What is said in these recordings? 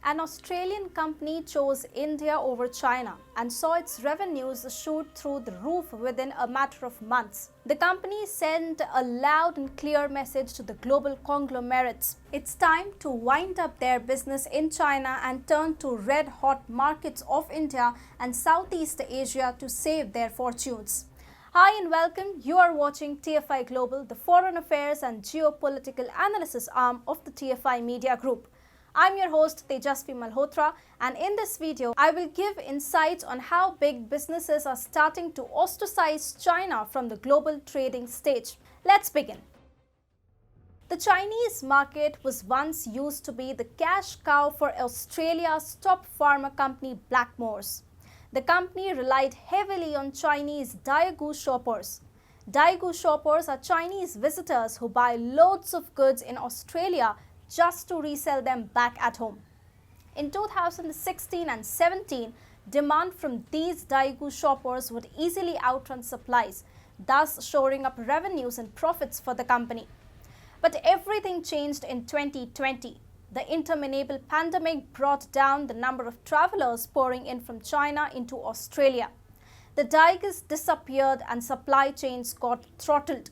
An Australian company chose India over China and saw its revenues shoot through the roof within a matter of months. The company sent a loud and clear message to the global conglomerates. It's time to wind up their business in China and turn to red-hot markets of India and Southeast Asia to save their fortunes. Hi and welcome. You are watching TFI Global, the foreign affairs and geopolitical analysis arm of the TFI Media Group. I'm your host Tejasvi Malhotra, and in this video I will give insights on how big businesses are starting to ostracize China from the global trading stage. Let's begin. The Chinese market was once used to be the cash cow for Australia's top pharma company Blackmores. The company relied heavily on Chinese Daigou shoppers. Daigou shoppers are Chinese visitors who buy loads of goods in Australia just to resell them back at home. In 2016 and 17, demand from these Daigou shoppers would easily outrun supplies, thus shoring up revenues and profits for the company. But everything changed in 2020. The interminable pandemic brought down the number of travelers pouring in from China into Australia. The Daigous disappeared and supply chains got throttled.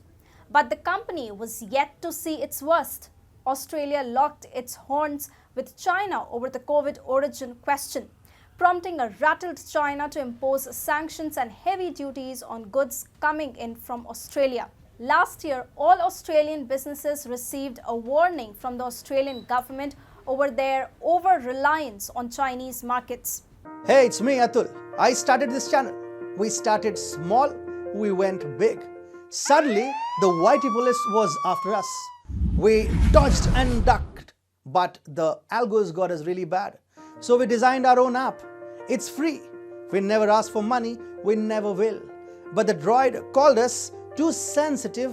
But the company was yet to see its worst. Australia locked its horns with China over the COVID origin question, prompting a rattled China to impose sanctions and heavy duties on goods coming in from Australia. Last year, all Australian businesses received a warning from the Australian government over their over-reliance on Chinese markets. Hey, it's me, Atul. I started this channel. We started small, we went big. Suddenly, the Whitey police was after us. We dodged and ducked, but the algos got us really bad. So we designed our own app. It's free. We never asked for money, we never will. But the droid called us too sensitive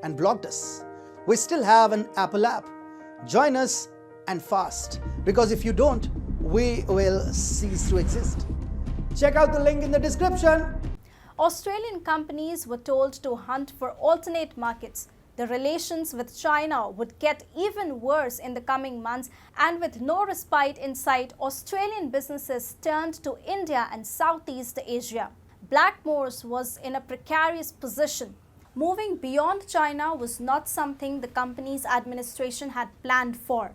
and blocked us. We still have an Apple app. Join us and fast, because if you don't, we will cease to exist. Check out the link in the description. Australian companies were told to hunt for alternate markets. The relations with China would get even worse in the coming months, and with no respite in sight, Australian businesses turned to India and Southeast Asia. Blackmores was in a precarious position. Moving beyond China was not something the company's administration had planned for.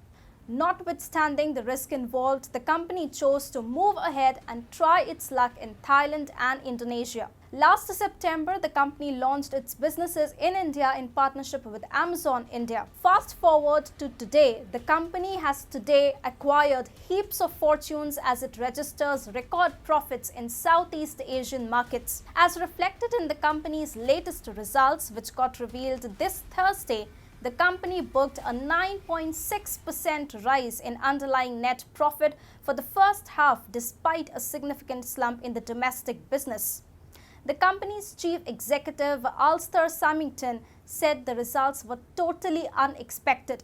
Notwithstanding the risk involved, the company chose to move ahead and try its luck in Thailand and Indonesia. Last September, the company launched its businesses in India in partnership with Amazon India. Fast forward to today, the company has today acquired heaps of fortunes as it registers record profits in Southeast Asian markets. As reflected in the company's latest results, which got revealed this Thursday, the company booked a 9.6% rise in underlying net profit for the first half despite a significant slump in the domestic business. The company's chief executive, Alistair Symington, said the results were totally unexpected.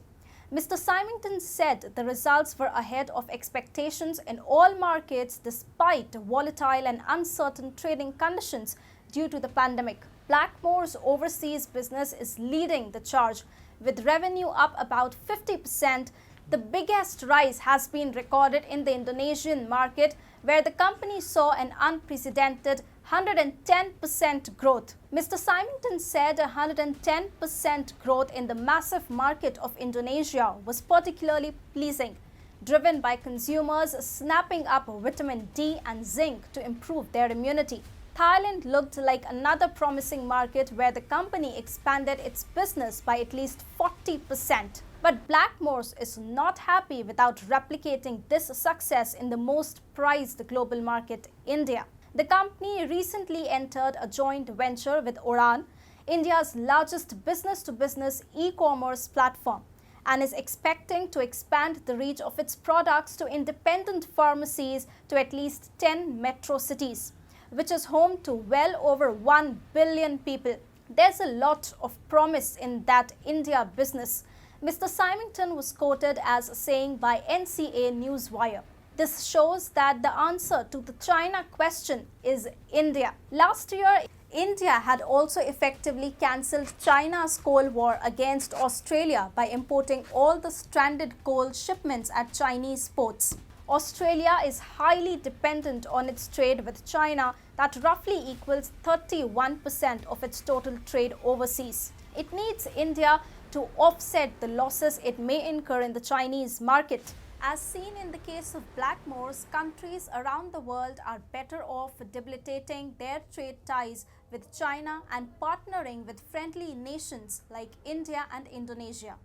Mr. Symington said the results were ahead of expectations in all markets despite volatile and uncertain trading conditions due to the pandemic. Blackmore's overseas business is leading the charge, with revenue up about 50%. The biggest rise has been recorded in the Indonesian market, where the company saw an unprecedented 110% growth. Mr. Symington said 110% growth in the massive market of Indonesia was particularly pleasing, driven by consumers snapping up vitamin D and zinc to improve their immunity. Thailand looked like another promising market where the company expanded its business by at least 40%. But Blackmores is not happy without replicating this success in the most prized global market, India. The company recently entered a joint venture with Uran, India's largest business-to-business e-commerce platform, and is expecting to expand the reach of its products to independent pharmacies to at least 10 metro cities, which is home to well over 1 billion people. There's a lot of promise in that India business. Mr. Symington was quoted as saying by NCA Newswire. This shows that the answer to the China question is India. Last year, India had also effectively cancelled China's coal war against Australia by importing all the stranded coal shipments at Chinese ports. Australia is highly dependent on its trade with China, that roughly equals 31% of its total trade overseas. It needs India to offset the losses it may incur in the Chinese market. As seen in the case of Blackmore's, countries around the world are better off debilitating their trade ties with China and partnering with friendly nations like India and Indonesia.